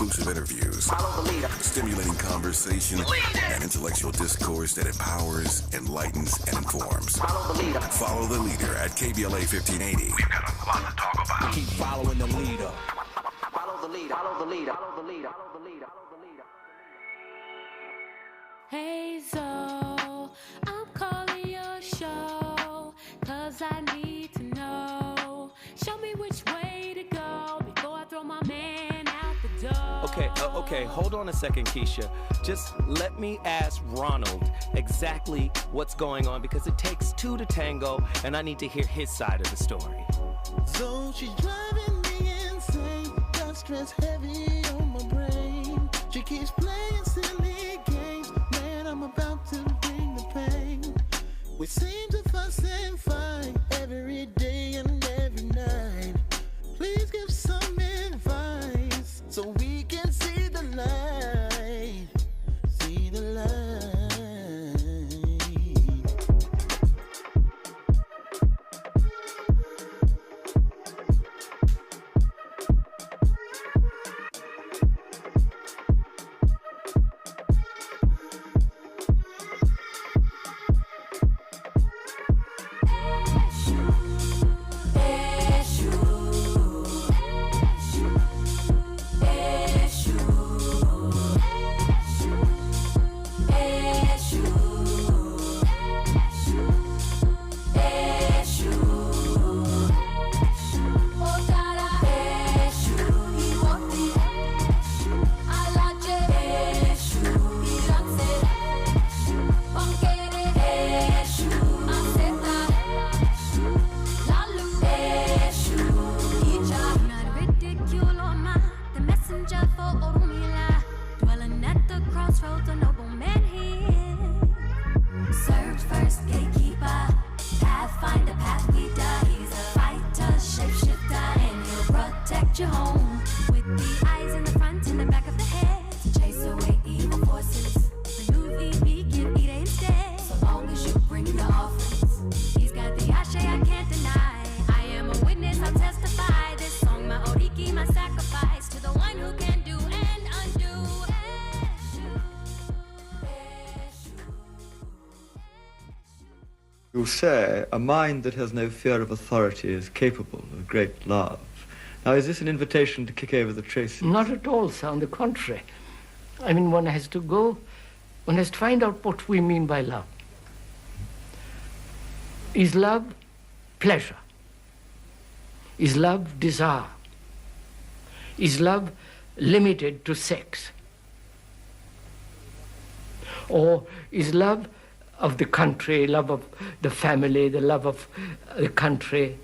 exclusive interviews, stimulating conversation, and intellectual discourse that empowers, enlightens, and informs. Follow the leader at KBLA 1580. We've got a lot to talk about. Keep following the leader. Follow the leader. Follow the leader. Follow the leader. Follow the leader. Follow the leader. Hey Zoe, I'm calling your show, 'cause I need to know. Show me which way to go before I throw my man out the door. Okay, hold on a second, Keisha. Just let me ask Ronald exactly what's going on, because it takes two to tango, and I need to hear his side of the story. So she's driving me insane, got stress heavy on my brain. She keeps playing silly games, man, I'm about to bring the pain. We seem to fuss and fight every day and every night. Please give some advice so we can see the light, see the light. You say a mind that has no fear of authority is capable of great love. Now, is this an invitation to kick over the traces? Not at all, sir. On the contrary. I mean, one has to find out what we mean by love. Is love pleasure? Is love desire? Is love limited to sex? Or is love of the country, love of the family, the love of the country,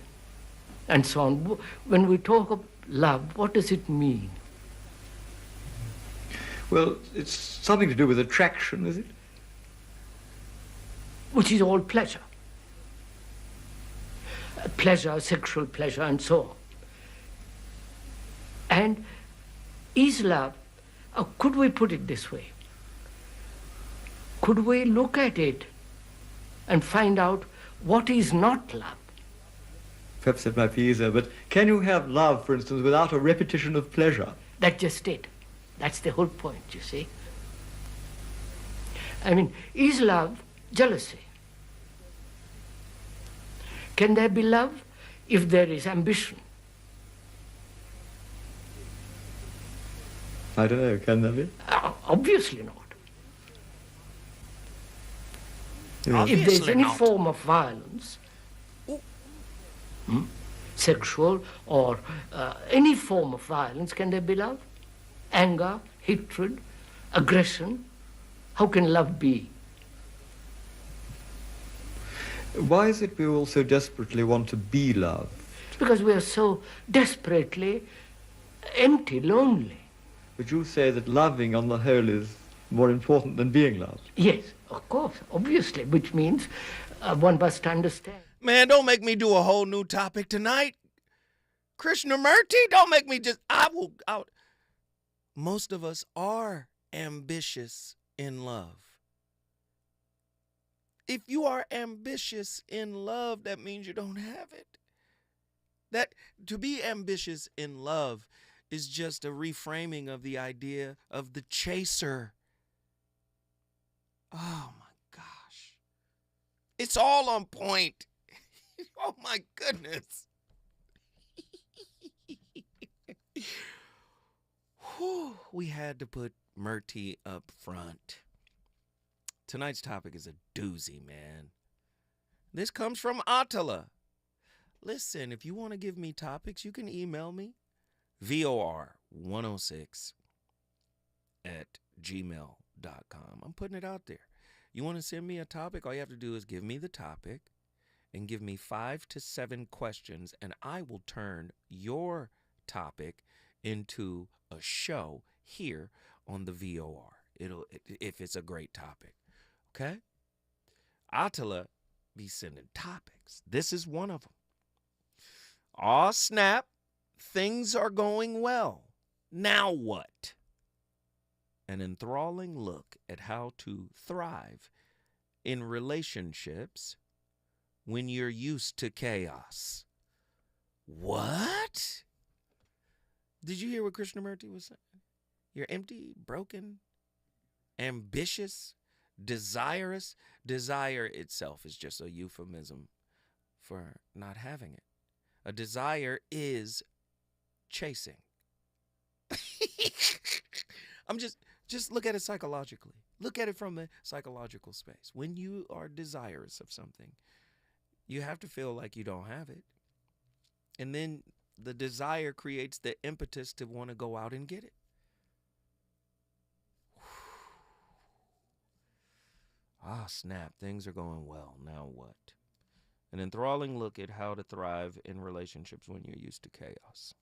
and so on? When we talk of love, what does it mean? Well, it's something to do with attraction, is it? Which is all pleasure. Pleasure, sexual pleasure, and so on. And is love, could we put it this way? Could we look at it and find out what is not love? Perhaps that might be easier, but can you have love, for instance, without a repetition of pleasure? That's just it. That's the whole point, you see. I mean, is love jealousy? Can there be love if there is ambition? I don't know, can there be? Obviously not. Yes. If there's any form of violence, sexual or any form of violence, can there be love? Anger, hatred, aggression, how can love be? Why is it we all so desperately want to be loved? Because we are so desperately empty, lonely. But you say that loving on the whole is more important than being loved. Yes, of course, obviously, which means one must understand. Man, don't make me do a whole new topic tonight. Krishnamurti, don't make me just, most of us are ambitious in love. If you are ambitious in love, that means you don't have it. That to be ambitious in love, is just a reframing of the idea of the chaser. Oh my gosh. It's all on point. Oh my goodness. Whew, we had to put Murti up front. Tonight's topic is a doozy, man. This comes from Attila. Listen, if you want to give me topics, you can email me. VOR106@gmail.com. I'm putting it out there. You want to send me a topic? All you have to do is give me the topic and give me 5 to 7 questions, and I will turn your topic into a show here on the VOR. If it's a great topic. Okay? Attila be sending topics. This is one of them. Aw, snap. Things are going well. Now what? An enthralling look at how to thrive in relationships when you're used to chaos. What? Did you hear what Krishnamurti was saying? You're empty, broken, ambitious, desirous. Desire itself is just a euphemism for not having it. A desire is chasing. I'm just look at it psychologically. Look at it from a psychological space. When you are desirous of something, you have to feel like you don't have it. And then the desire creates the impetus to want to go out and get it. Ah, snap. Things are going well. Now what? An enthralling look at how to thrive in relationships when you're used to chaos.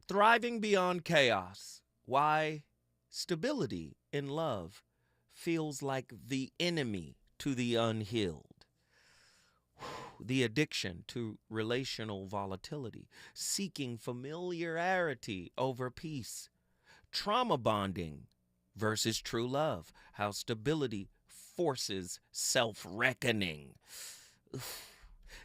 Thriving beyond chaos. Why stability in love feels like the enemy to the unhealed. The addiction to relational volatility. Seeking familiarity over peace. Trauma bonding versus true love. How stability forces self-reckoning.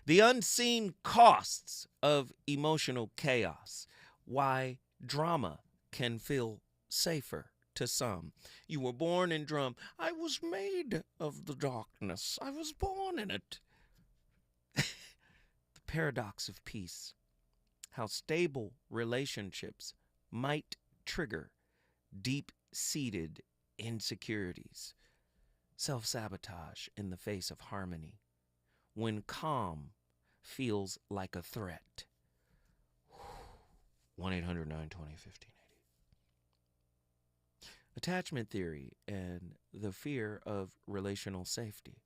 The unseen costs of emotional chaos. Why drama can feel safer to some. You were born in drum. I was made of the darkness. I was born in it. The paradox of peace. How stable relationships might trigger deep-seated insecurities. Self-sabotage in the face of harmony. When calm feels like a threat. 1-800-920-1580. Attachment theory and the fear of relational safety.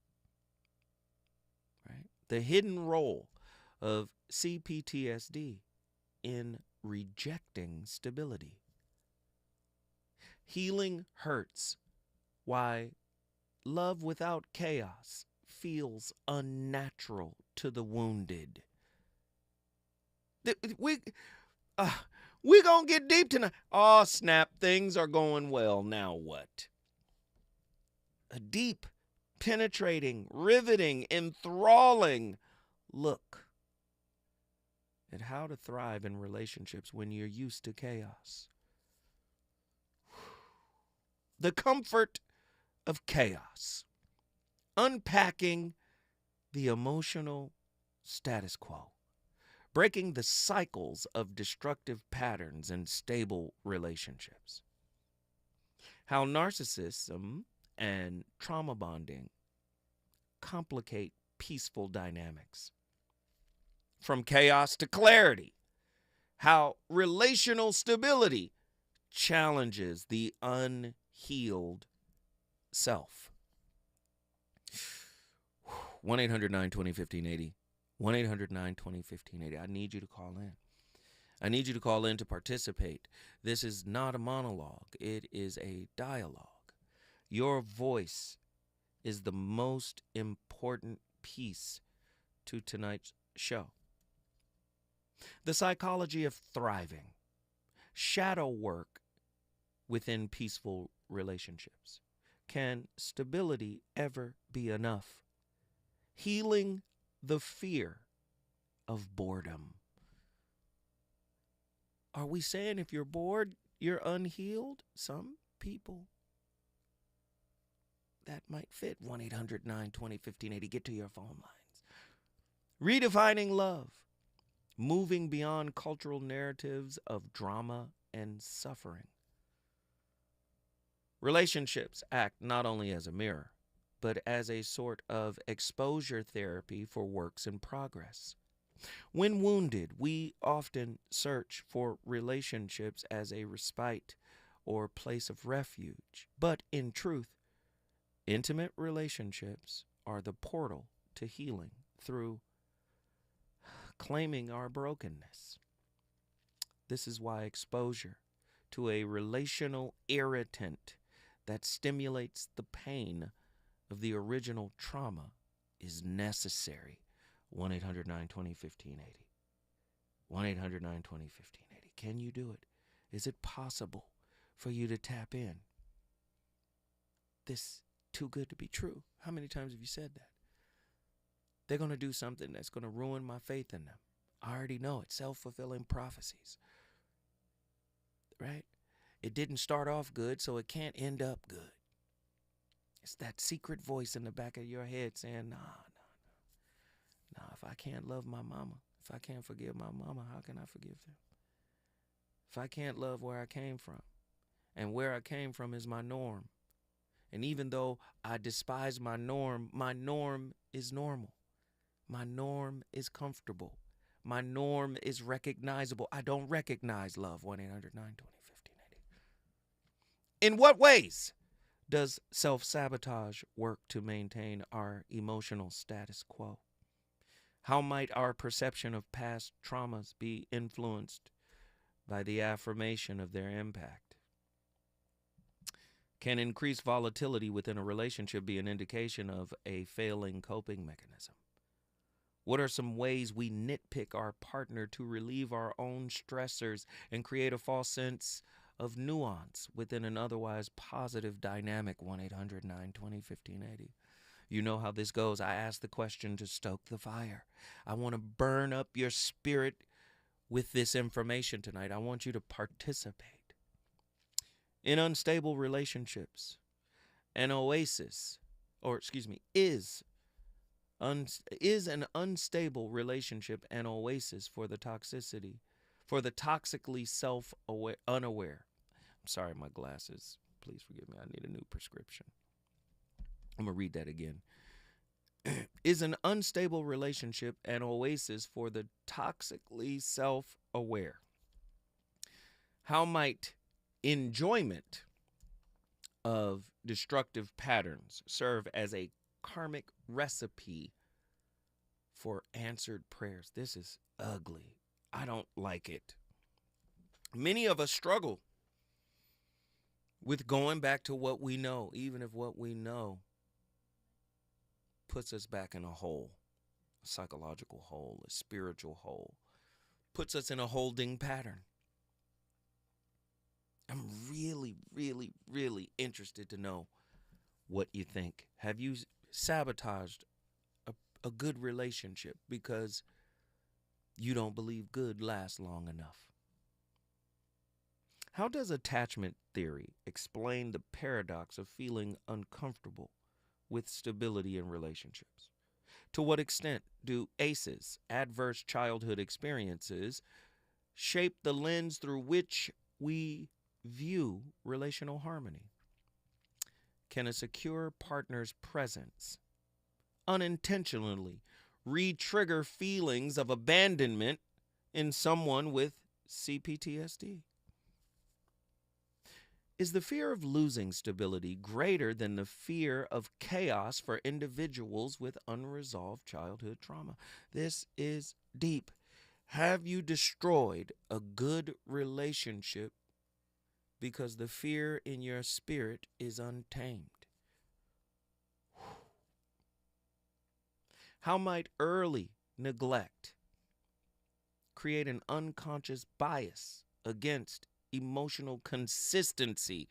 Right? The hidden role of CPTSD in rejecting stability. Healing hurts. Why love without chaos feels unnatural to the wounded. We're going to get deep tonight. Oh, snap. Things are going well. Now what? A deep, penetrating, riveting, enthralling look at how to thrive in relationships when you're used to chaos. The comfort of chaos. Unpacking the emotional status quo. Breaking the cycles of destructive patterns in stable relationships. How narcissism and trauma bonding complicate peaceful dynamics. From chaos to clarity. How relational stability challenges the unhealed self. 1-800-920-1580. 1-800-920-1580. I need you to call in. I need you to call in to participate. This is not a monologue. It is a dialogue. Your voice is the most important piece to tonight's show. The psychology of thriving. Shadow work within peaceful relationships. Can stability ever be enough? Healing the fear of boredom. Are we saying if you're bored, you're unhealed? Some people, that might fit. 1-800-920-1580. Get to your phone lines. Redefining love. Moving beyond cultural narratives of drama and suffering. Relationships act not only as a mirror, but as a sort of exposure therapy for works in progress. When wounded, we often search for relationships as a respite or place of refuge. But in truth, intimate relationships are the portal to healing through claiming our brokenness. This is why exposure to a relational irritant that stimulates the pain of the original trauma is necessary. 1-800-920-1580. 1-800-920-1580. Can you do it? Is it possible for you to tap in? This too good to be true. How many times have you said that? They're going to do something that's going to ruin my faith in them. I already know it. Self-fulfilling prophecies. Right? It didn't start off good, so it can't end up good. It's that secret voice in the back of your head saying, nah, if I can't love my mama, if I can't forgive my mama, how can I forgive them? If I can't love where I came from, and where I came from is my norm. And even though I despise my norm is normal. My norm is comfortable. My norm is recognizable. I don't recognize love. 1-800-920-1580. In what ways does self-sabotage work to maintain our emotional status quo? How might our perception of past traumas be influenced by the affirmation of their impact? Can increased volatility within a relationship be an indication of a failing coping mechanism? What are some ways we nitpick our partner to relieve our own stressors and create a false sense of nuance within an otherwise positive dynamic? 1-800-920-1580. You know how this goes. I ask the question to stoke the fire. I want to burn up your spirit with this information tonight. I want you to participate. In unstable relationships, an oasis, is an unstable relationship an oasis for the toxically unaware. I'm sorry, my glasses. Please forgive me. I need a new prescription. I'm going to read that again. Is an unstable relationship an oasis for the toxically self-aware? How might enjoyment of destructive patterns serve as a karmic recipe for answered prayers? This is ugly. I don't like it. Many of us struggle with going back to what we know, even if what we know puts us back in a hole, a psychological hole, a spiritual hole, puts us in a holding pattern. I'm really, really, really interested to know what you think. Have you sabotaged a good relationship because you don't believe good lasts long enough? How does attachment theory explain the paradox of feeling uncomfortable with stability in relationships? To what extent do ACEs, adverse childhood experiences, shape the lens through which we view relational harmony? Can a secure partner's presence unintentionally re-trigger feelings of abandonment in someone with CPTSD? Is the fear of losing stability greater than the fear of chaos for individuals with unresolved childhood trauma? This is deep. Have you destroyed a good relationship because the fear in your spirit is untamed? How might early neglect create an unconscious bias against emotional consistency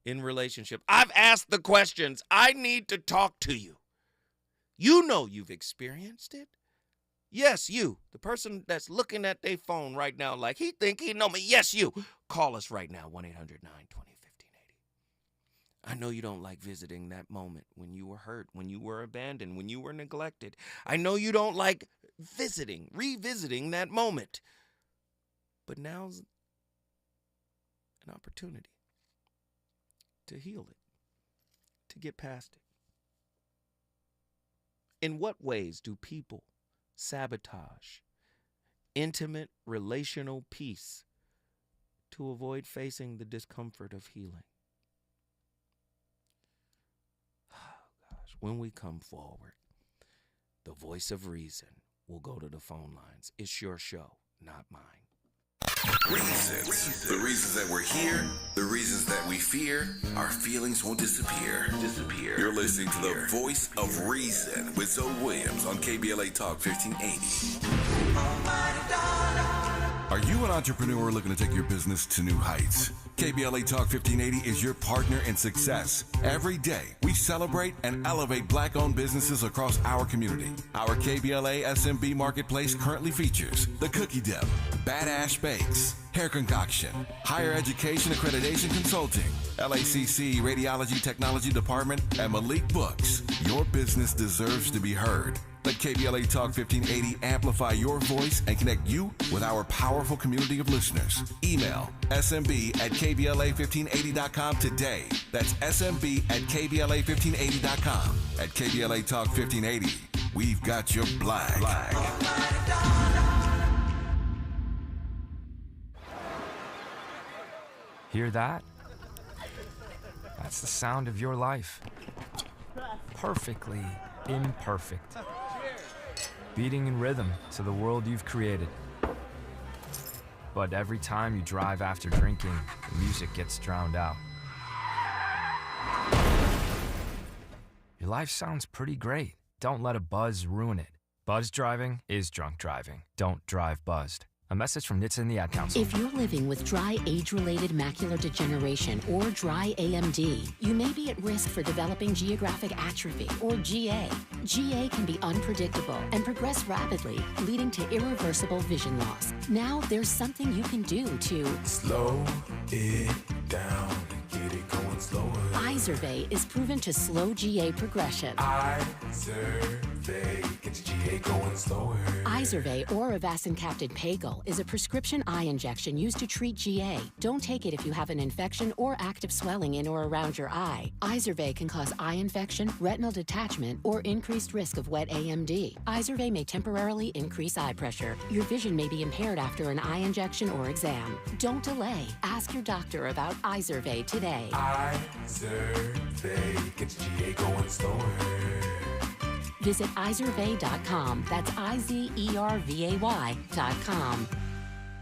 in relationship? I've asked the questions. I need to talk to you. You know you've experienced it. Yes, you. The person that's looking at their phone right now like he think he know me. Yes, you. Call us right now, 1-800-920-1580. I know you don't like visiting that moment when you were hurt, when you were abandoned, when you were neglected. I know you don't like revisiting that moment. But now's an opportunity to heal it, to get past it. In what ways do people sabotage intimate relational peace to avoid facing the discomfort of healing? Oh, gosh, when we come forward, the voice of reason will go to the phone lines. It's your show, not mine. Reasons. The reasons that we're here, the reasons that we fear, our feelings won't disappear. You're listening to the voice of reason with Zoe Williams on KBLA Talk 1580. Are you an entrepreneur looking to take your business to new heights? KBLA Talk 1580 is your partner in success. Every day, we celebrate and elevate Black-owned businesses across our community. Our KBLA SMB Marketplace currently features The Cookie Dip, Badass Bakes, Hair Concoction, Higher Education Accreditation Consulting, LACC Radiology Technology Department, and Malik Books. Your business deserves to be heard. Let KBLA Talk 1580 amplify your voice and connect you with our powerful community of listeners. Email smb@kbla1580.com today. That's smb@kbla1580.com. At KBLA Talk 1580, we've got your black. Hear that? That's the sound of your life. Perfectly imperfect. Beating in rhythm to the world you've created. But every time you drive after drinking, the music gets drowned out. Your life sounds pretty great. Don't let a buzz ruin it. Buzz driving is drunk driving. Don't drive buzzed. A message from NHTSA and the Ad Council. If you're living with dry age-related macular degeneration or dry AMD, you may be at risk for developing geographic atrophy or GA. GA can be unpredictable and progress rapidly, leading to irreversible vision loss. Now there's something you can do to slow it down and get it going slower. Izervay is proven to slow GA progression. Izervay gets GA going slower. Izervay or avacincaptad pagel is a prescription eye injection used to treat GA. Don't take it if you have an infection or active swelling in or around your eye. Izervay can cause eye infection, retinal detachment, or increased risk of wet AMD. Izervay may temporarily increase eye pressure. Your vision may be impaired after an eye injection or exam. Don't delay. Ask your doctor about Izervay today. Izervay gets GA going slower. Visit Izervay.com. That's IZERVAY.com.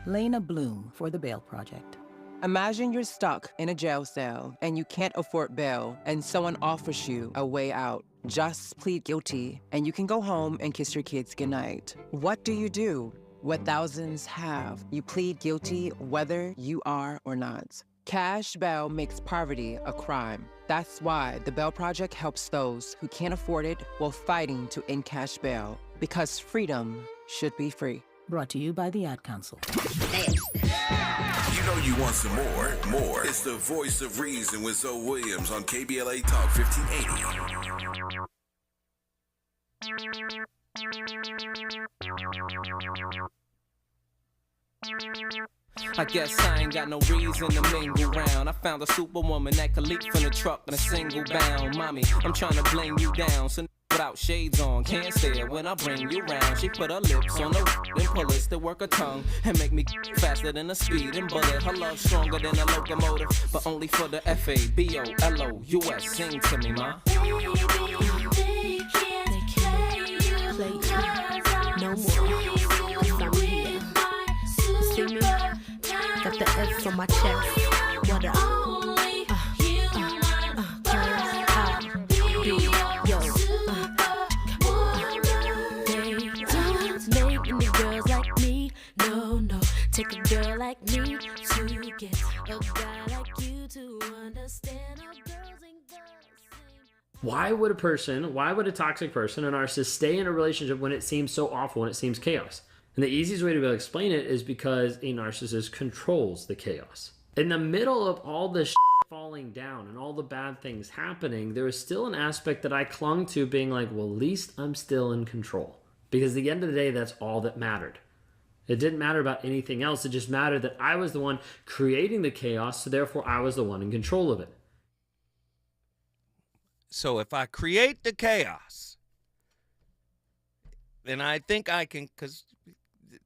Lena Bloom for the Bail Project. Imagine you're stuck in a jail cell and you can't afford bail and someone offers you a way out. Just plead guilty and you can go home and kiss your kids goodnight. What do? What thousands have. You plead guilty whether you are or not. Cash bail makes poverty a crime. That's why the Bail Project helps those who can't afford it while fighting to end cash bail. Because freedom should be free. Brought to you by the Ad Council. You know you want some more. It's the voice of reason with Zoe Williams on KBLA Talk 1580. I guess I ain't got no reason to mingle round. I found a superwoman that could leap from the truck in a single bound. Mommy, I'm trying to bling you down, so without shades on, can't stare when I bring you round. She put her lips on the then pull us to work her tongue and make me faster than a speeding bullet. Her love stronger than a locomotive, but only for the FABOLOUS. Sing to me, ma. No more. I'm here. See me? Got the F on my chest. What up? Making the girls like me. No. Take a girl like me to get a guy like you to understand how girls ain't the same. Why would a toxic person, a narcissist, stay in a relationship when it seems so awful, when it seems chaos? And the easiest way to be able to explain it is because a narcissist controls the chaos. In the middle of all this falling down and all the bad things happening, there was still an aspect that I clung to, being like, well, at least I'm still in control. Because at the end of the day, that's all that mattered. It didn't matter about anything else. It just mattered that I was the one creating the chaos, so therefore I was the one in control of it. So if I create the chaos, then I think I can, because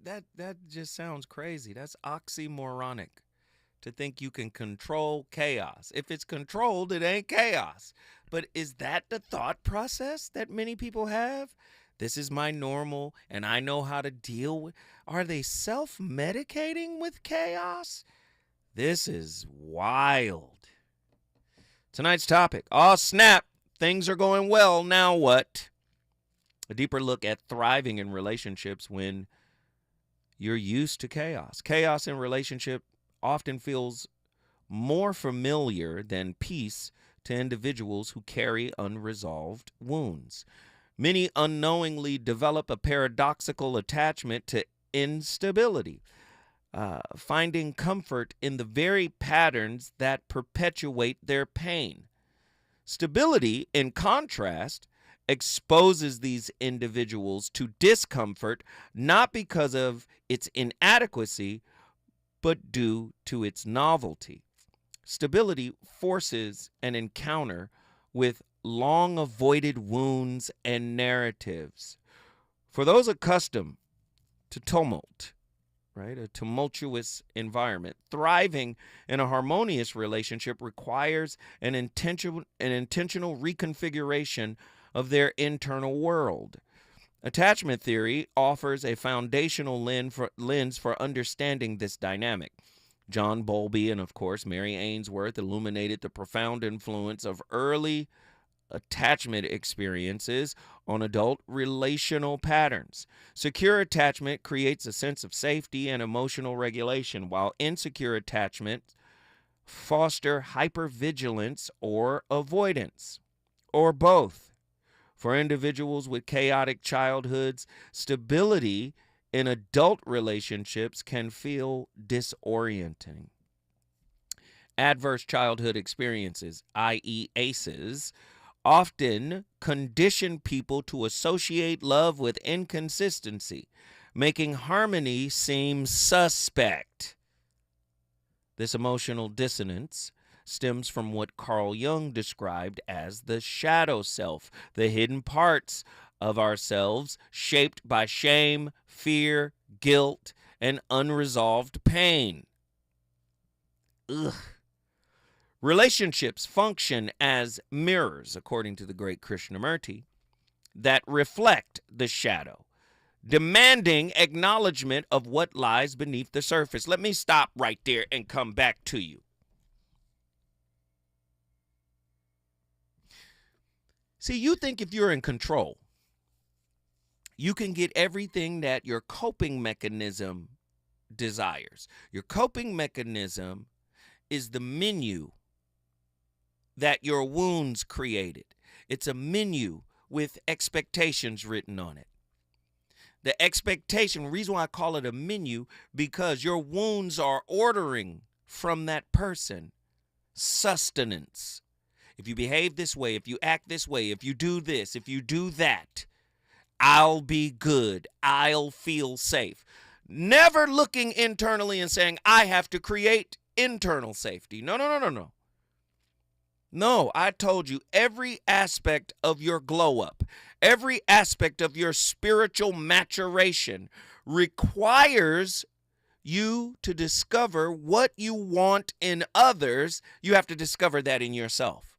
that just sounds crazy. That's oxymoronic to think you can control chaos. If it's controlled, it ain't chaos. But is that the thought process that many people have? This is my normal, and I know how to deal with. Are they self-medicating with chaos? This is wild. Tonight's topic, oh snap, things are going well, now what? A deeper look at thriving in relationships when you're used to chaos. Chaos in relationship often feels more familiar than peace to individuals who carry unresolved wounds. Many unknowingly develop a paradoxical attachment to instability, finding comfort in the very patterns that perpetuate their pain. Stability, in contrast, exposes these individuals to discomfort not because of its inadequacy, but due to its novelty. Stability forces an encounter with long-avoided wounds and narratives. For those accustomed to tumult, right, a tumultuous environment, thriving in a harmonious relationship requires an intentional reconfiguration of their internal world. Attachment theory offers a foundational lens for understanding this dynamic. John Bowlby and, of course, Mary Ainsworth illuminated the profound influence of early attachment experiences on adult relational patterns. Secure attachment creates a sense of safety and emotional regulation, while insecure attachment foster hypervigilance or avoidance, or both. For individuals with chaotic childhoods, stability in adult relationships can feel disorienting. Adverse childhood experiences, i.e. ACEs, often condition people to associate love with inconsistency, making harmony seem suspect. This emotional dissonance stems from what Carl Jung described as the shadow self, the hidden parts of ourselves shaped by shame, fear, guilt, and unresolved pain. Ugh. Relationships function as mirrors, according to the great Krishnamurti, that reflect the shadow, demanding acknowledgement of what lies beneath the surface. Let me stop right there and come back to you. See, you think if you're in control, you can get everything that your coping mechanism desires. Your coping mechanism is the menu that your wounds created. It's a menu with expectations written on it. The expectation, reason why I call it a menu, because your wounds are ordering from that person sustenance. If you behave this way, if you act this way, if you do this, if you do that, I'll be good. I'll feel safe. Never looking internally and saying, I have to create internal safety. No. No, I told you every aspect of your glow up, every aspect of your spiritual maturation requires you to discover what you want in others. You have to discover that in yourself.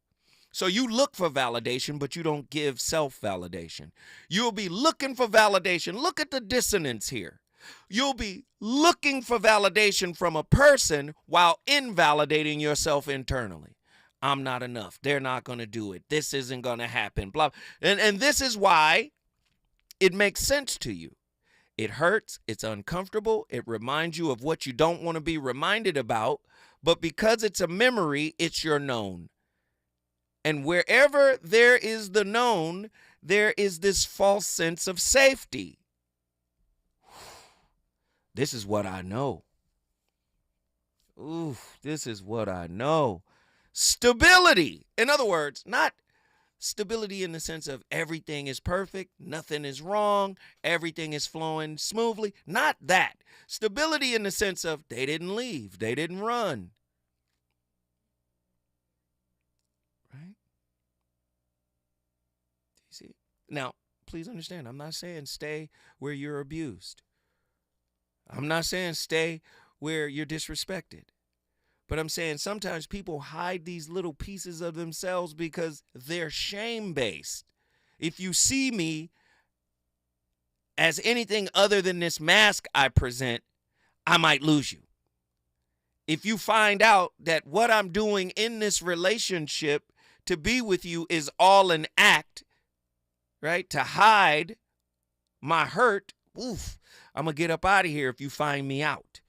So you look for validation, but you don't give self-validation. You'll be looking for validation. Look at the dissonance here. You'll be looking for validation from a person while invalidating yourself internally. I'm not enough. They're not going to do it. This isn't going to happen. Blah. And this is why it makes sense to you. It hurts. It's uncomfortable. It reminds you of what you don't want to be reminded about. But because it's a memory, it's your known. And wherever there is the known, there is this false sense of safety. This is what I know. Ooh, this is what I know. Stability. In other words, not stability in the sense of everything is perfect, nothing is wrong, everything is flowing smoothly. Not that. Stability in the sense of they didn't leave, they didn't run. Right? You see? Now, please understand, I'm not saying stay where you're abused. I'm not saying stay where you're disrespected. But I'm saying sometimes people hide these little pieces of themselves because they're shame-based. If you see me as anything other than this mask I present, I might lose you. If you find out that what I'm doing in this relationship to be with you is all an act, right, to hide my hurt, oof, I'm going to get up out of here if you find me out.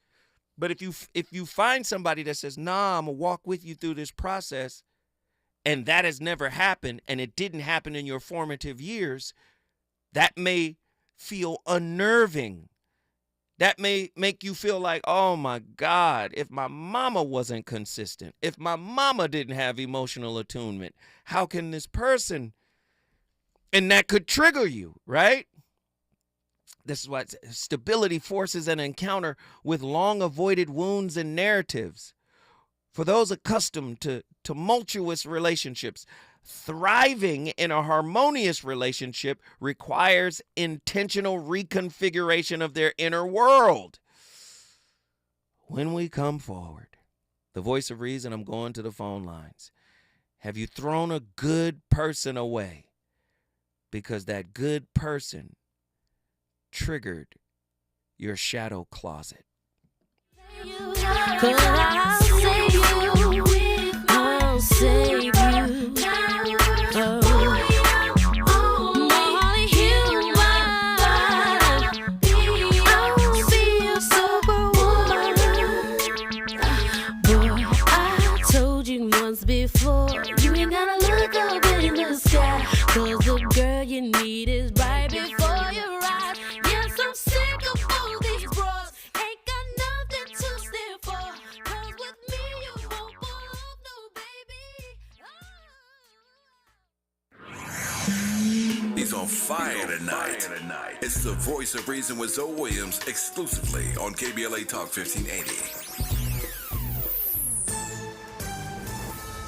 But if you find somebody that says, nah, I'm going to walk with you through this process, and that has never happened, and it didn't happen in your formative years, that may feel unnerving. That may make you feel like, oh my God, if my mama wasn't consistent, if my mama didn't have emotional attunement, how can this person? And that could trigger you, right? This is why stability forces an encounter with long-avoided wounds and narratives. For those accustomed to tumultuous relationships, thriving in a harmonious relationship requires intentional reconfiguration of their inner world. When we come forward, the voice of reason, I'm going to the phone lines. Have you thrown a good person away? Because that good person triggered your shadow closet. I'll save you. I'll save you. Before you ain't gotta look up in the sky, 'cause the girl you need is right before your eyes. Yes, I'm sick of all these bros, ain't got nothing to stand for, 'cause with me you won't belong, no baby. He's on fire tonight. It's the voice of reason with Zoe Williams, exclusively on KBLA Talk 1580.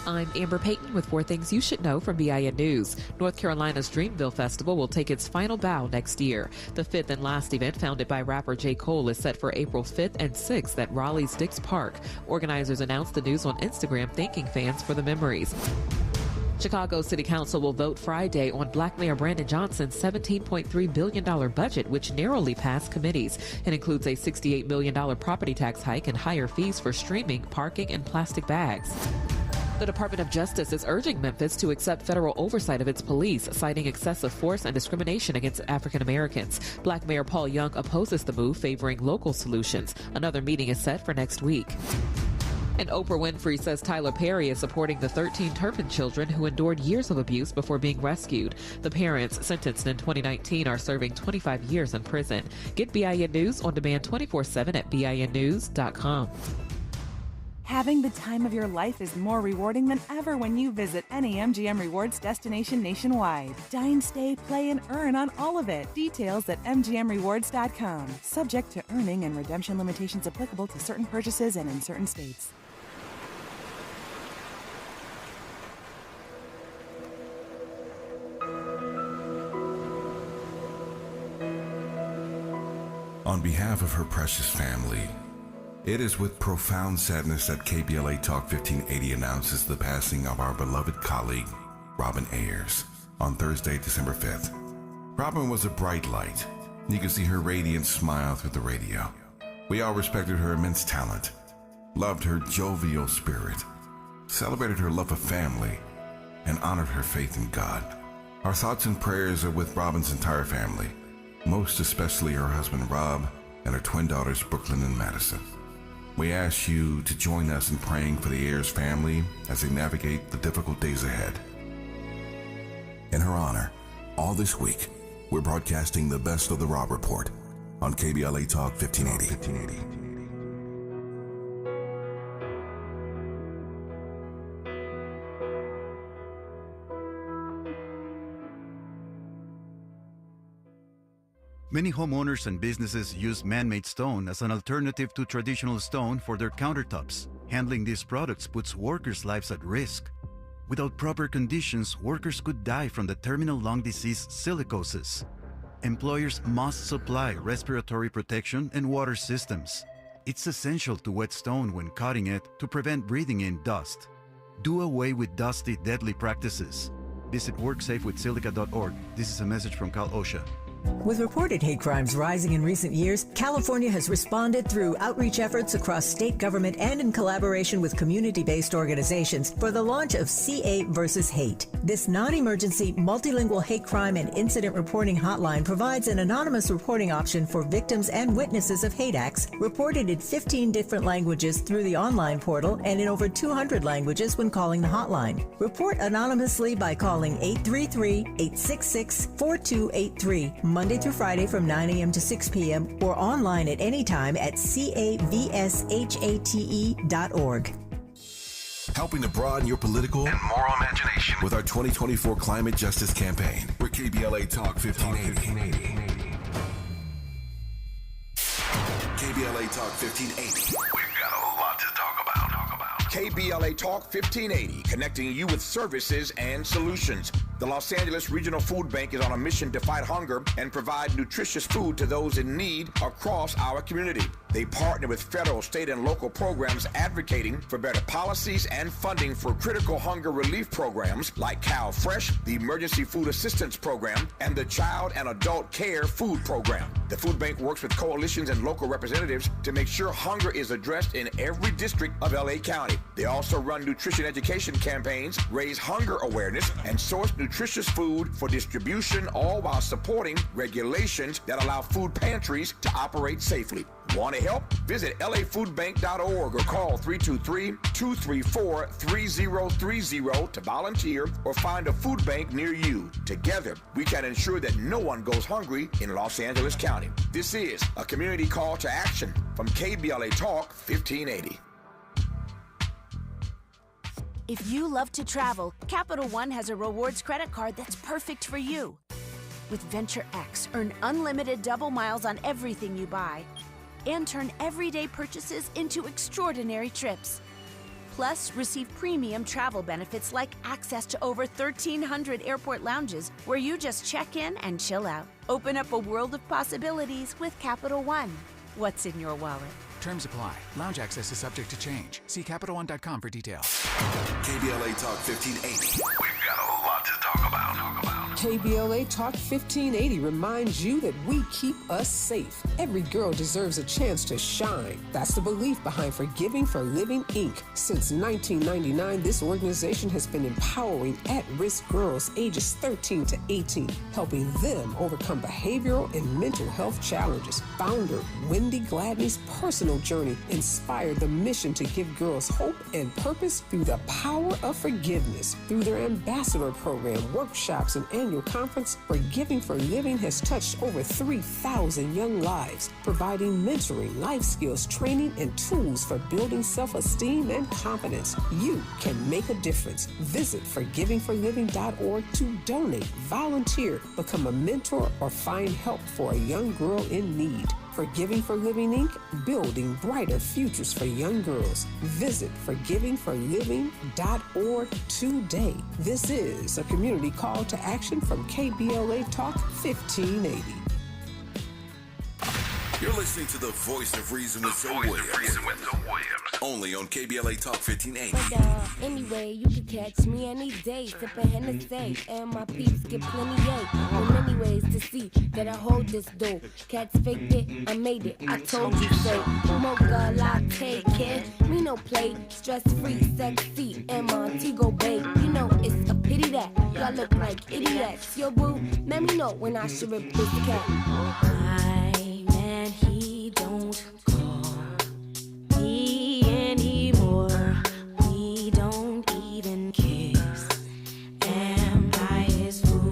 I'm Amber Payton with 4 things you should know from BIN News. North Carolina's Dreamville Festival will take its final bow next year. The 5th and last event, founded by rapper J. Cole, is set for April 5th and 6th at Raleigh's Dix Park. Organizers announced the news on Instagram, thanking fans for the memories. Chicago City Council will vote Friday on Black Mayor Brandon Johnson's $17.3 billion budget, which narrowly passed committees. It includes a $68 million property tax hike and higher fees for streaming, parking, and plastic bags. The Department of Justice is urging Memphis to accept federal oversight of its police, citing excessive force and discrimination against African Americans. Black Mayor Paul Young opposes the move, favoring local solutions. Another meeting is set for next week. And Oprah Winfrey says Tyler Perry is supporting the 13 Turpin children who endured years of abuse before being rescued. The parents, sentenced in 2019, are serving 25 years in prison. Get BIN News on demand 24/7 at BINnews.com. Having the time of your life is more rewarding than ever when you visit any MGM Rewards destination nationwide. Dine, stay, play, and earn on all of it. Details at MGMRewards.com. Subject to earning and redemption limitations applicable to certain purchases and in certain states. On behalf of her precious family, it is with profound sadness that KBLA Talk 1580 announces the passing of our beloved colleague, Robin Ayers, on Thursday, December 5th. Robin was a bright light. You could see her radiant smile through the radio. We all respected her immense talent, loved her jovial spirit, celebrated her love of family, and honored her faith in God. Our thoughts and prayers are with Robin's entire family, most especially her husband Rob and her twin daughters Brooklyn and Madison. We ask you to join us in praying for the Ayers family as they navigate the difficult days ahead. In her honor, all this week, we're broadcasting the best of the Rob Report on KBLA Talk 1580. Many homeowners and businesses use man-made stone as an alternative to traditional stone for their countertops. Handling these products puts workers' lives at risk. Without proper conditions, workers could die from the terminal lung disease silicosis. Employers must supply respiratory protection and water systems. It's essential to wet stone when cutting it to prevent breathing in dust. Do away with dusty, deadly practices. Visit WorkSafeWithSilica.org. This is a message from Cal OSHA. With reported hate crimes rising in recent years, California has responded through outreach efforts across state government and in collaboration with community-based organizations for the launch of CA versus Hate. This non-emergency, multilingual hate crime and incident reporting hotline provides an anonymous reporting option for victims and witnesses of hate acts reported in 15 different languages through the online portal and in over 200 languages when calling the hotline. Report anonymously by calling 833-866-4283. Monday through Friday from 9 a.m. to 6 p.m. or online at any time at cavshate.org. Helping to broaden your political and moral imagination with our 2024 Climate Justice Campaign. We're KBLA Talk 1580. KBLA Talk 1580. We've got a lot to talk about. KBLA Talk 1580, connecting you with services and solutions. The Los Angeles Regional Food Bank is on a mission to fight hunger and provide nutritious food to those in need across our community. They partner with federal, state, and local programs advocating for better policies and funding for critical hunger relief programs like Cal Fresh, the Emergency Food Assistance Program, and the Child and Adult Care Food Program. The food bank works with coalitions and local representatives to make sure hunger is addressed in every district of LA County. They also run nutrition education campaigns, raise hunger awareness, and source nutritious food for distribution, all while supporting regulations that allow food pantries to operate safely. Want to help? Visit lafoodbank.org or call 323-234-3030 to volunteer or find a food bank near you. Together, we can ensure that no one goes hungry in Los Angeles County. This is a community call to action from KBLA Talk 1580. If you love to travel, Capital One has a rewards credit card that's perfect for you. With Venture X, earn unlimited double miles on everything you buy and turn everyday purchases into extraordinary trips. Plus, receive premium travel benefits like access to over 1,300 airport lounges where you just check in and chill out. Open up a world of possibilities with Capital One. What's in your wallet? Terms apply. Lounge access is subject to change. See CapitalOne.com for details. KBLA Talk 1580. We've got a lot to talk about. KBLA Talk 1580 reminds you that we keep us safe. Every girl deserves a chance to shine. That's the belief behind Forgiving for Living, Inc. Since 1999, this organization has been empowering at-risk girls ages 13 to 18, helping them overcome behavioral and mental health challenges. Founder Wendy Gladney's personal journey inspired the mission to give girls hope and purpose through the power of forgiveness. Through their ambassador program, workshops, and annual conference, Forgiving for Living has touched over 3,000 young lives, providing mentoring, life skills, training, and tools for building self-esteem and confidence. You can make a difference. Visit forgivingforliving.org to donate, volunteer, become a mentor, or find help for a young girl in need. Forgiving for Living, Inc., building brighter futures for young girls. Visit forgivingforliving.org today. This is a community call to action from KBLA Talk 1580. You're listening to the Voice of Reason with Zoe Williams. Only on KBLA Talk 1580. But anyway, you can catch me any day, sipping Hennessy, and my peeps get plenty yay. There many ways to see that I hold this dough. Cats faked it, I made it, I told you so. Mocha latte, kid, me no play, stress-free, sexy, and Montego Bay. You know it's a pity that y'all look like idiots. Yo boo, let me know when I should rip this cat. And he don't call me anymore. We don't even kiss. And by his food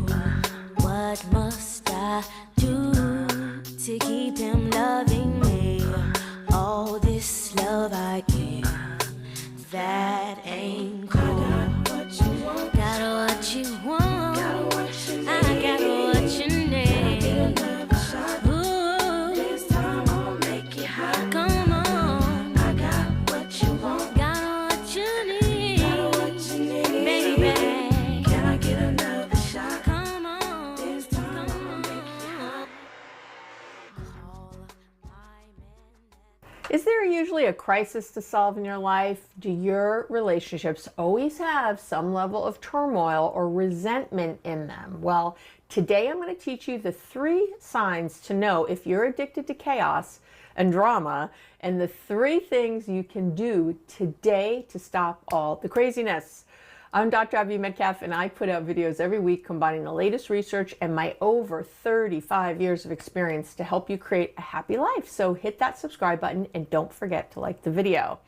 a crisis to solve in your life? Do your relationships always have some level of turmoil or resentment in them? Well, today I'm going to teach you the 3 signs to know if you're addicted to chaos and drama, and the 3 things you can do today to stop all the craziness. I'm Dr. Abby Metcalf, and I put out videos every week combining the latest research and my over 35 years of experience to help you create a happy life. So hit that subscribe button and don't forget to like the video.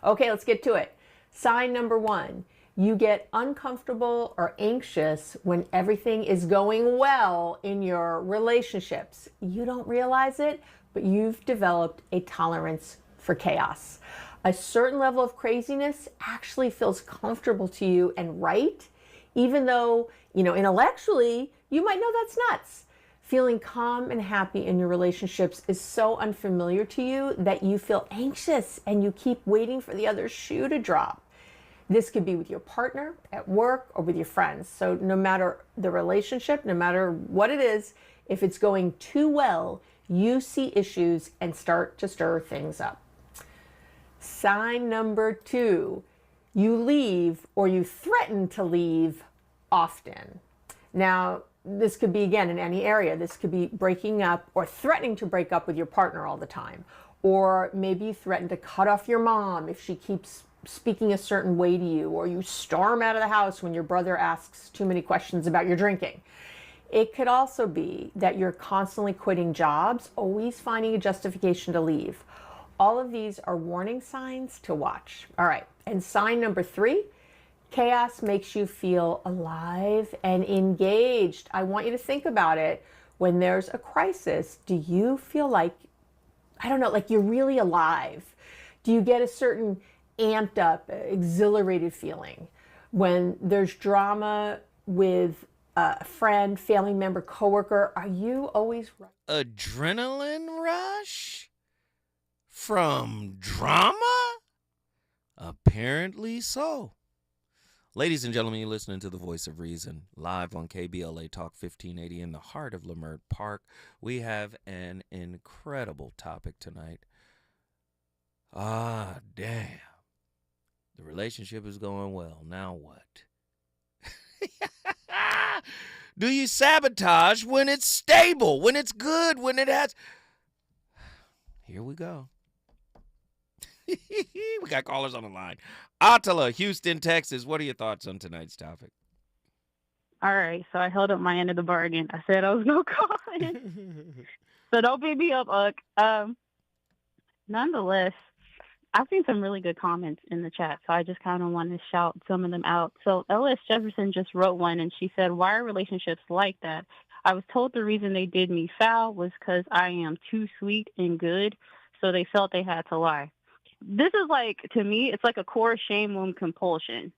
Okay, let's get to it. Sign number 1, you get uncomfortable or anxious when everything is going well in your relationships. You don't realize it, but you've developed a tolerance for chaos. A certain level of craziness actually feels comfortable to you and right, even though, intellectually, you might know that's nuts. Feeling calm and happy in your relationships is so unfamiliar to you that you feel anxious and you keep waiting for the other shoe to drop. This could be with your partner, at work, or with your friends. So no matter the relationship, no matter what it is, if it's going too well, you see issues and start to stir things up. Sign number 2, you leave or you threaten to leave often. Now, this could be, again, in any area. This could be breaking up or threatening to break up with your partner all the time. Or maybe you threaten to cut off your mom if she keeps speaking a certain way to you, or you storm out of the house when your brother asks too many questions about your drinking. It could also be that you're constantly quitting jobs, always finding a justification to leave. All of these are warning signs to watch. All right, and sign number 3, chaos makes you feel alive and engaged. I want you to think about it. When there's a crisis, do you feel like, like you're really alive? Do you get a certain amped up, exhilarated feeling? When there's drama with a friend, family member, coworker, are you always right? Adrenaline rush? From drama? Apparently so. Ladies and gentlemen, you're listening to The Voice of Reason, live on KBLA Talk 1580 in the heart of Leimert Park. We have an incredible topic tonight. Damn. The relationship is going well. Now what? Do you sabotage when it's stable, when it's good, when it has... Here we go. We got callers on the line. Attila, Houston, Texas. What are your thoughts on tonight's topic? All right, so I held up my end of the bargain. I said I was going to call in. So don't beat me up, Uck. Nonetheless, I've seen some really good comments in the chat, so I just kind of want to shout some of them out. So L.S. Jefferson just wrote one, and she said, why are relationships like that? I was told the reason they did me foul was because I am too sweet and good, so they felt they had to lie. This is like, to me, it's like a core shame wound compulsion.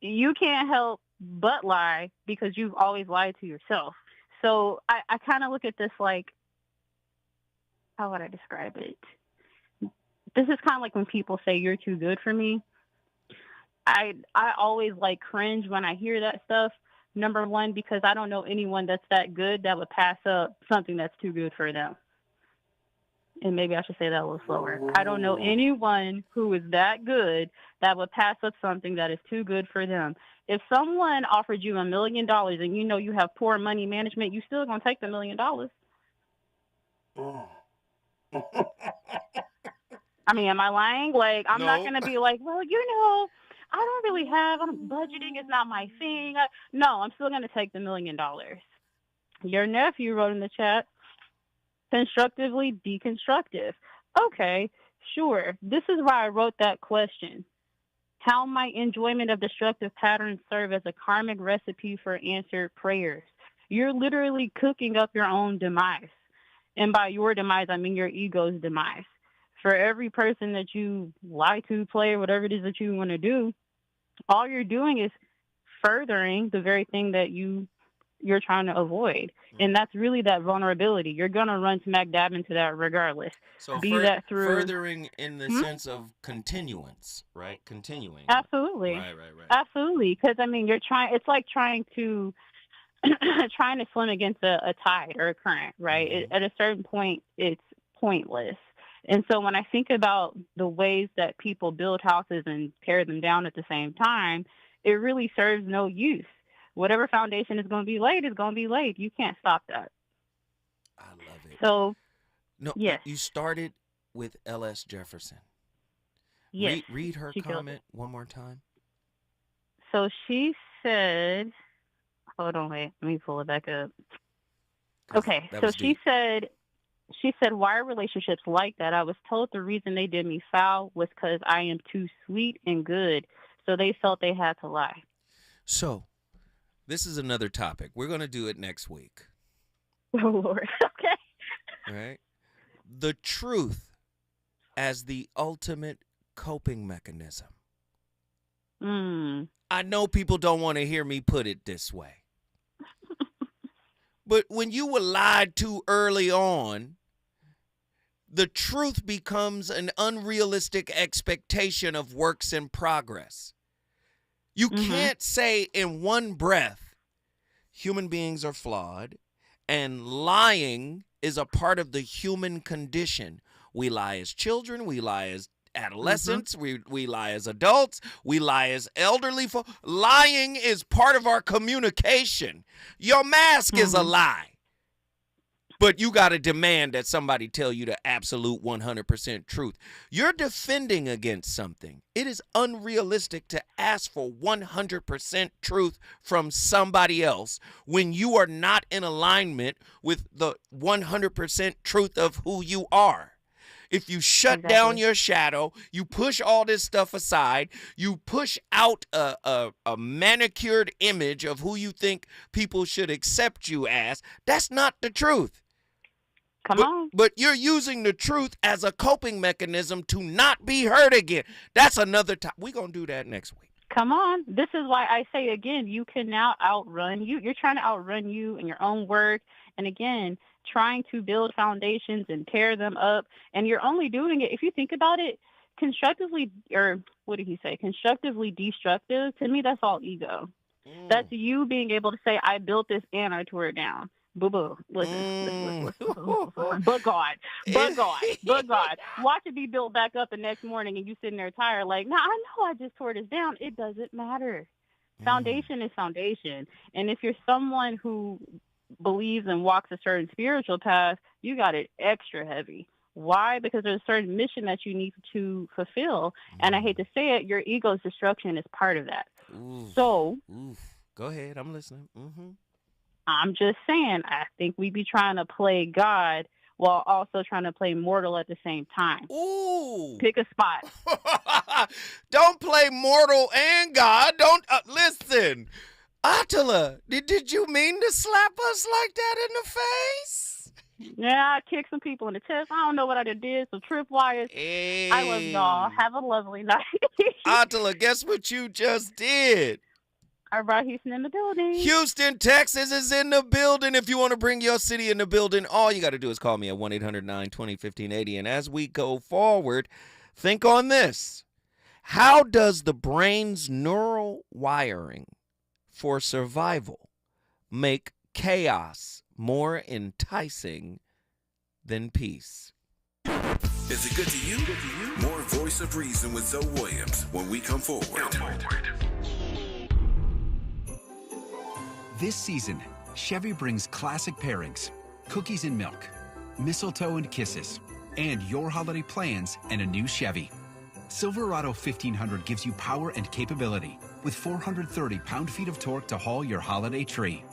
You can't help but lie because you've always lied to yourself. So I kind of look at this like, how would I describe it? This is kind of like when people say you're too good for me. I always like cringe when I hear that stuff. Number one, because I don't know anyone that's that good that would pass up something that's too good for them. And maybe I should say that a little slower. I don't know anyone who is that good that would pass up something that is too good for them. If someone offered you $1 million and you know you have poor money management, you still gonna take the $1 million. I mean, am I lying? Like, I'm not gonna be like, well, I don't really have. Budgeting is not my thing. No, I'm still gonna take the $1 million. Your nephew wrote in the chat, constructively deconstructive. Okay, sure. This is why I wrote that question. How might enjoyment of destructive patterns serve as a karmic recipe for answered prayers? You're literally cooking up your own demise. And by your demise, I mean your ego's demise. For every person that you lie to, play, whatever it is that you want to do, all you're doing is furthering the very thing that you're trying to avoid. And that's really that vulnerability. You're going to run smack dab into that regardless. So that through furthering in the sense of continuance, right? Continuing. Absolutely. Right. Absolutely. Because, I mean, it's like trying to swim against a tide or a current, right? At a certain point, it's pointless. And so when I think about the ways that people build houses and tear them down at the same time, it really serves no use. Whatever foundation is going to be laid is going to be laid. You can't stop that. I love it. So, no, yes. You started with L.S. Jefferson. Yes. Read her comment one more time. So she said, hold on, wait, let me pull it back up. Okay, so she said, why are relationships like that? I was told the reason they did me foul was because I am too sweet and good, so they felt they had to lie. So, this is another topic. We're going to do it next week. Oh, Lord. Okay. All right. The truth as the ultimate coping mechanism. I know people don't want to hear me put it this way. But when you were lied to early on, the truth becomes an unrealistic expectation of works in progress. You can't say in one breath, human beings are flawed, and lying is a part of the human condition. We lie as children, we lie as adolescents, we lie as adults, we lie as elderly folk. Lying is part of our communication. Your mask is a lie. But you got to demand that somebody tell you the absolute 100% truth. You're defending against something. It is unrealistic to ask for 100% truth from somebody else when you are not in alignment with the 100% truth of who you are. If you shut down your shadow, you push all this stuff aside, you push out a manicured image of who you think people should accept you as, that's not the truth. Come on. But you're using the truth as a coping mechanism to not be hurt again. That's another time. We're going to do that next week. Come on. This is why I say, again, you can now outrun you. You're trying to outrun you in your own work. And again, trying to build foundations and tear them up. And you're only doing it, if you think about it, constructively, or what did he say? Constructively destructive. To me, that's all ego. That's you being able to say, I built this and I tore it down. Boo-boo. Listen. But God. Watch it be built back up the next morning and you sitting there tired like, nah, I know I just tore this down. It doesn't matter. Foundation is foundation. And if you're someone who believes and walks a certain spiritual path, you got it extra heavy. Why? Because there's a certain mission that you need to fulfill. And I hate to say it, your ego's destruction is part of that. So, go ahead. I'm listening. I'm just saying, I think we be trying to play God while also trying to play mortal at the same time. Ooh. Pick a spot. Don't play mortal and God. Don't listen. Attila, did you mean to slap us like that in the face? Yeah, I kicked some people in the chest. I don't know what I did. Some tripwires. Hey. I love y'all. Have a lovely night. Attila, guess what you just did? I brought Houston in the building. Houston, Texas is in the building. If you want to bring your city in the building, all you got to do is call me at 1-800-920-1580. And as we go forward, think on this. How does the brain's neural wiring for survival make chaos more enticing than peace? Is it good to you? More Voice of Reason with Zoe Williams when we come forward. This season, Chevy brings classic pairings, cookies and milk, mistletoe and kisses, and your holiday plans and a new Chevy. Silverado 1500 gives you power and capability with 430 pound-feet of torque to haul your holiday tree.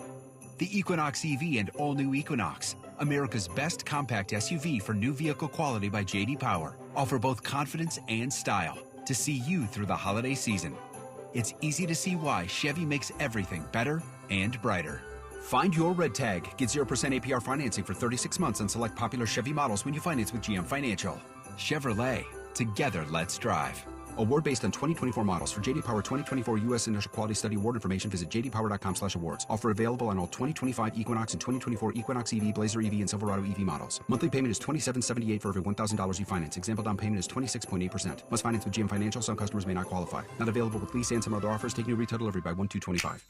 The Equinox EV and all-new Equinox, America's best compact SUV for new vehicle quality by J.D. Power, offer both confidence and style to see you through the holiday season. It's easy to see why Chevy makes everything better and brighter. Find your red tag. Get 0% APR financing for 36 months on select popular Chevy models when you finance with GM Financial. Chevrolet. Together, let's drive. Award based on 2024 models. For J.D. Power 2024 U.S. Initial Quality Study award information, visit jdpower.com/awards. Offer available on all 2025 Equinox and 2024 Equinox EV, Blazer EV, and Silverado EV models. Monthly payment is $27.78 for every $1,000 you finance. Example down payment is 26.8%. Must finance with GM Financial. Some customers may not qualify. Not available with lease and some other offers. Taking a retail delivery by 1/2/25.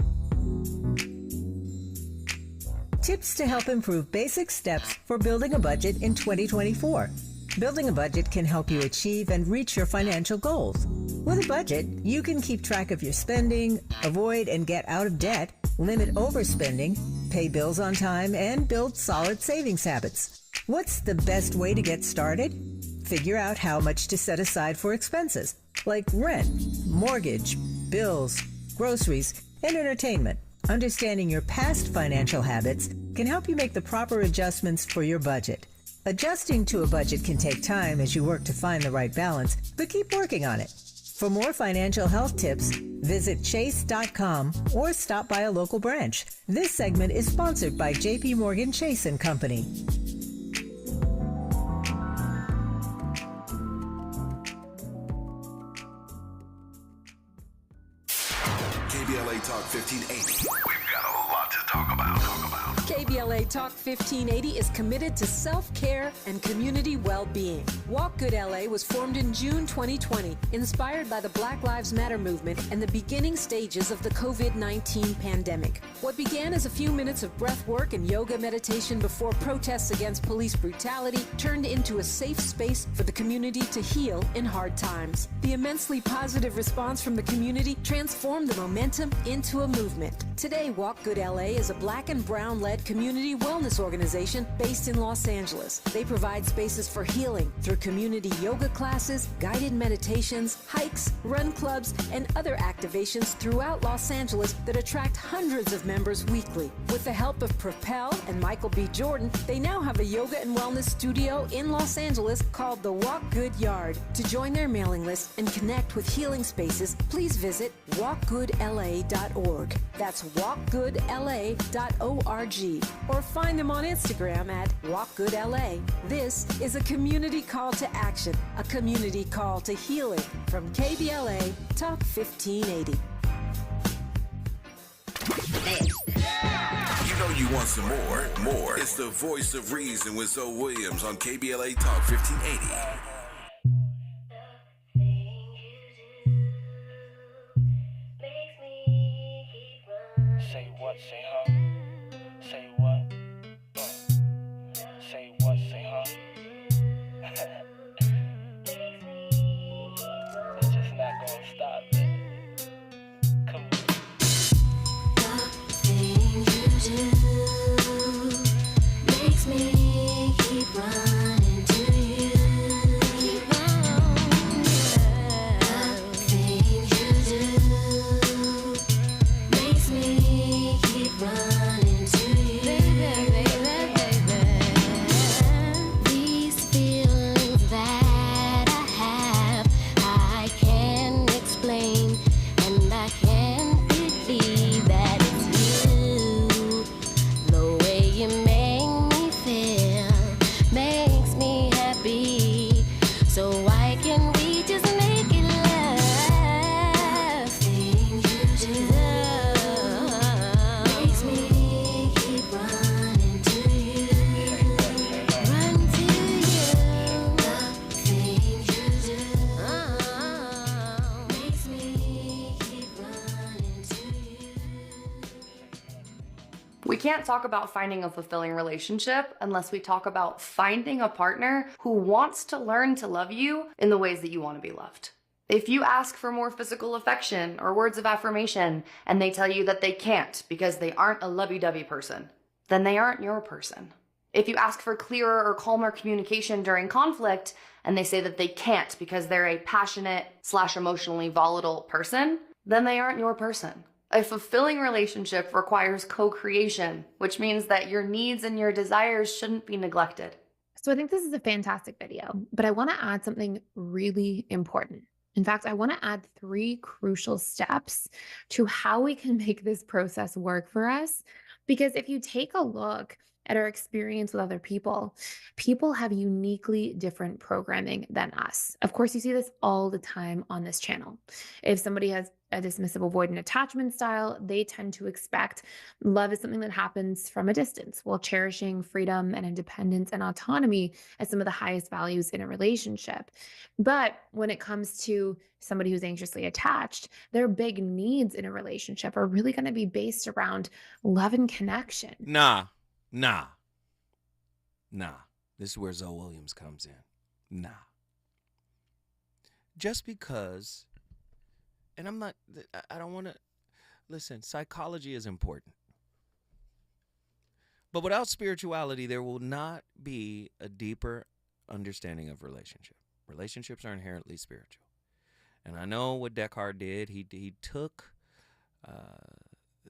Tips to help improve basic steps for building a budget in 2024. Building a budget can help you achieve and reach your financial goals. With a budget, you can keep track of your spending, avoid and get out of debt, limit overspending, pay bills on time, and build solid savings habits. What's the best way to get started? Figure out how much to set aside for expenses, like rent, mortgage, bills, groceries, and entertainment. Understanding your past financial habits can help you make the proper adjustments for your budget. Adjusting to a budget can take time as you work to find the right balance, but keep working on it. For more financial health tips, visit chase.com or stop by a local branch. This segment is sponsored by J.P. Morgan Chase & Company. KBLA Talk 1580. We've got a lot to talk about. KBLA Talk 1580 is committed to self-care and community well-being. Walk Good LA was formed in June 2020, inspired by the Black Lives Matter movement and the beginning stages of the COVID-19 pandemic. What began as a few minutes of breath work and yoga meditation before protests against police brutality turned into a safe space for the community to heal in hard times. The immensely positive response from the community transformed the momentum into a movement. Today, Walk Good LA is a Black and Brown-led community wellness organization based in Los Angeles. They provide spaces for healing through community yoga classes, guided meditations, hikes, run clubs, and other activations throughout Los Angeles that attract hundreds of members weekly. With the help of Propel and Michael B. Jordan, they now have a yoga and wellness studio in Los Angeles called the Walk Good Yard. To join their mailing list and connect with healing spaces, please visit walkgoodla.org. That's walkgoodla.org. Or find them on Instagram at WalkGoodLA. This is a community call to action, a community call to healing from KBLA Talk 1580. You know you want some more. It's the voice of reason with Zoe Williams on KBLA Talk 1580. Say what, say huh? Say what? Say what, say huh? It's just not gonna stop, man. Come on. The things you do makes me keep running to you. Keep on, yeah. The things you do makes me keep running to you. These feelings that I have, I can't explain, and I can't believe that it's you. The way you make me feel makes me happy. So why can't we just make it last? Things you do makes me keep running to you. Run to you. The things you do makes me keep running to you. We can't talk about finding a fulfilling relationship unless we talk about finding a partner who wants to learn to love you in the ways that you want to be loved. If you ask for more physical affection or words of affirmation and they tell you that they can't because they aren't a lovey-dovey person, then they aren't your person. If you ask for clearer or calmer communication during conflict and they say that they can't because they're a passionate/emotionally volatile person, then they aren't your person. A fulfilling relationship requires co-creation, which means that your needs and your desires shouldn't be neglected. So I think this is a fantastic video, but I want to add something really important. In fact, I want to add 3 crucial steps to how we can make this process work for us. Because if you take a look at our experience with other people, people have uniquely different programming than us. Of course, you see this all the time on this channel. If somebody has a dismissive avoidant attachment style, they tend to expect love is something that happens from a distance, while cherishing freedom and independence and autonomy as some of the highest values in a relationship. But when it comes to somebody who's anxiously attached, their big needs in a relationship are really going to be based around love and connection. Nah. This is where Zoe Williams comes in. Nah. Just because, and I don't want to, listen, psychology is important. But without spirituality, there will not be a deeper understanding of relationship. Relationships are inherently spiritual. And I know what Descartes did. He took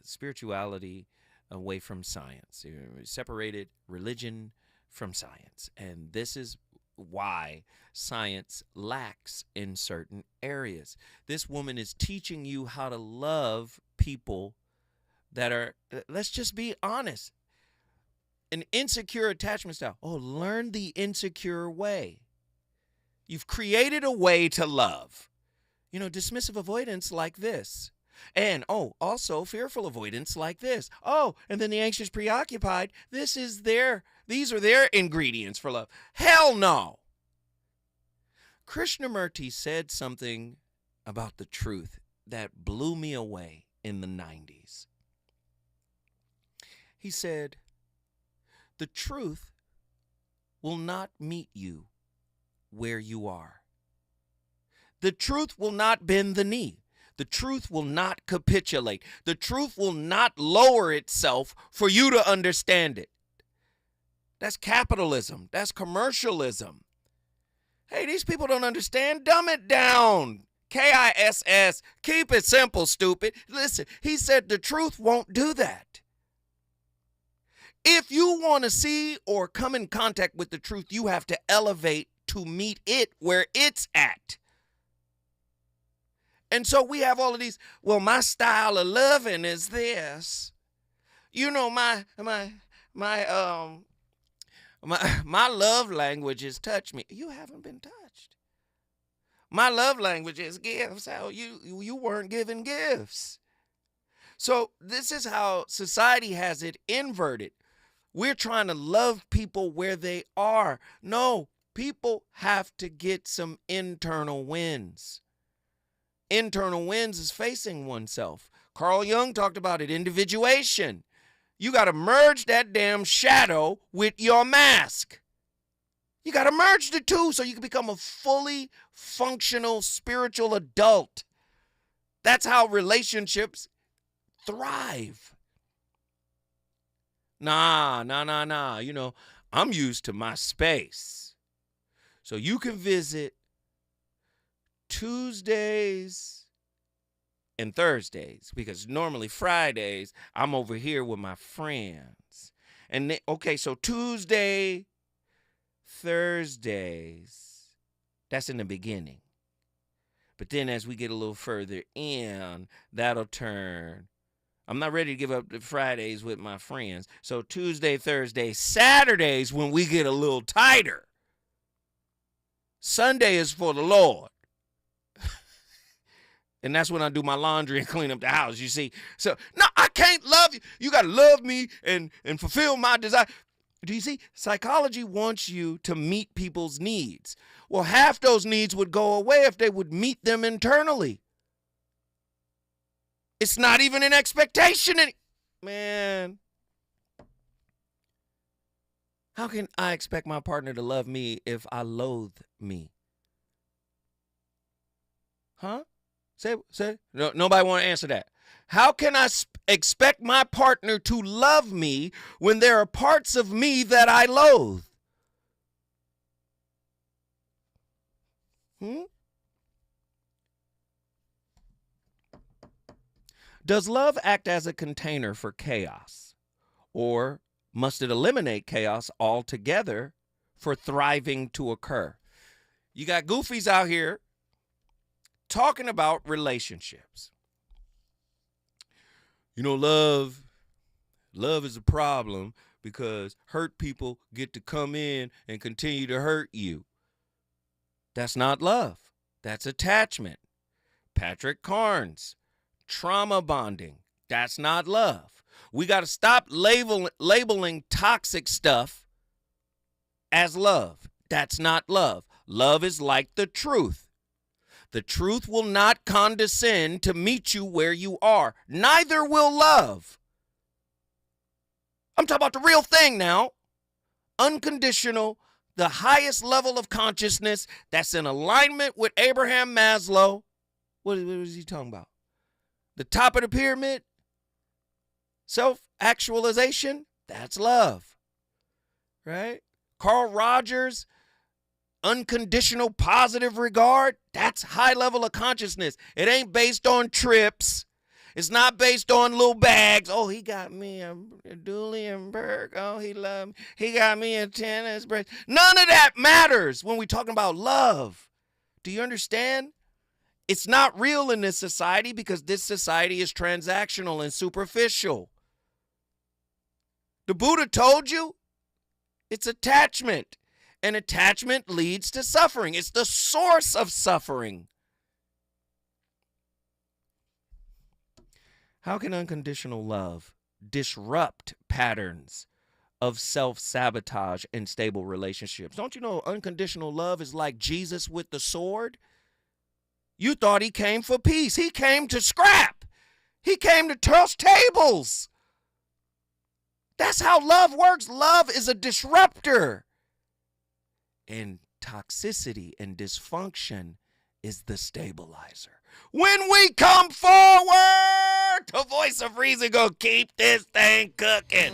spirituality away from science. He separated religion from science. And this is why science lacks in certain areas. This woman is teaching you how to love people that are, let's just be honest, an insecure attachment style. Oh, learn the insecure way. You've created a way to love. You know, dismissive avoidance like this. And, also fearful avoidance like this. Oh, and then the anxious preoccupied. These are their ingredients for love. Hell no. Krishnamurti said something about the truth that blew me away in the 90s. He said, the truth will not meet you where you are. The truth will not bend the knee. The truth will not capitulate. The truth will not lower itself for you to understand it. That's capitalism. That's commercialism. Hey, these people don't understand. Dumb it down. KISS. Keep it simple, stupid. Listen, he said the truth won't do that. If you want to see or come in contact with the truth, you have to elevate to meet it where it's at. And so we have all of these, well, my style of loving is this. You know, my love language is touch me. You haven't been touched. My love language is gifts. How you weren't given gifts. So this is how society has it inverted. We're trying to love people where they are. No, people have to get some internal wins. Internal wins is facing oneself. Carl Jung talked about it, individuation. You got to merge that damn shadow with your mask. You got to merge the two so you can become a fully functional spiritual adult. That's how relationships thrive. Nah. You know, I'm used to my space. So you can visit Tuesdays and Thursdays, because normally Fridays I'm over here with my friends. And so Tuesday, Thursdays, that's in the beginning. But then as we get a little further in, that'll turn. I'm not ready to give up the Fridays with my friends. So Tuesday, Thursday, Saturdays when we get a little tighter. Sunday is for the Lord. And that's when I do my laundry and clean up the house, you see. So, no, I can't love you. You got to love me and fulfill my desire. Do you see? Psychology wants you to meet people's needs. Well, half those needs would go away if they would meet them internally. It's not even an expectation. Man, how can I expect my partner to love me if I loathe me? Huh? Say. No, nobody want to answer that. How can I expect my partner to love me when there are parts of me that I loathe? Does love act as a container for chaos? Or must it eliminate chaos altogether for thriving to occur? You got goofies out here talking about relationships. You know, love is a problem because hurt people get to come in and continue to hurt you. That's not love. That's attachment. Patrick Carnes, trauma bonding. That's not love. We got to stop labeling toxic stuff as love. That's not love. Love is like the truth. The truth will not condescend to meet you where you are. Neither will love. I'm talking about the real thing now. Unconditional, the highest level of consciousness that's in alignment with Abraham Maslow. What is he talking about? The top of the pyramid? Self-actualization? That's love. Right? Carl Rogers, unconditional positive regard? That's high level of consciousness. It ain't based on trips. It's not based on little bags. Oh, he got me a Dulienberg. Oh, he loved me. He got me a tennis bracelet. None of that matters when we're talking about love. Do you understand? It's not real in this society because this society is transactional and superficial. The Buddha told you it's attachment, and attachment leads to suffering. It's the source of suffering. How can unconditional love disrupt patterns of self-sabotage in stable relationships? Don't you know unconditional love is like Jesus with the sword? You thought he came for peace. He came to scrap. He came to toss tables. That's how love works. Love is a disruptor. And toxicity and dysfunction is the stabilizer. When we come forward, the voice of reason gonna keep this thing cooking.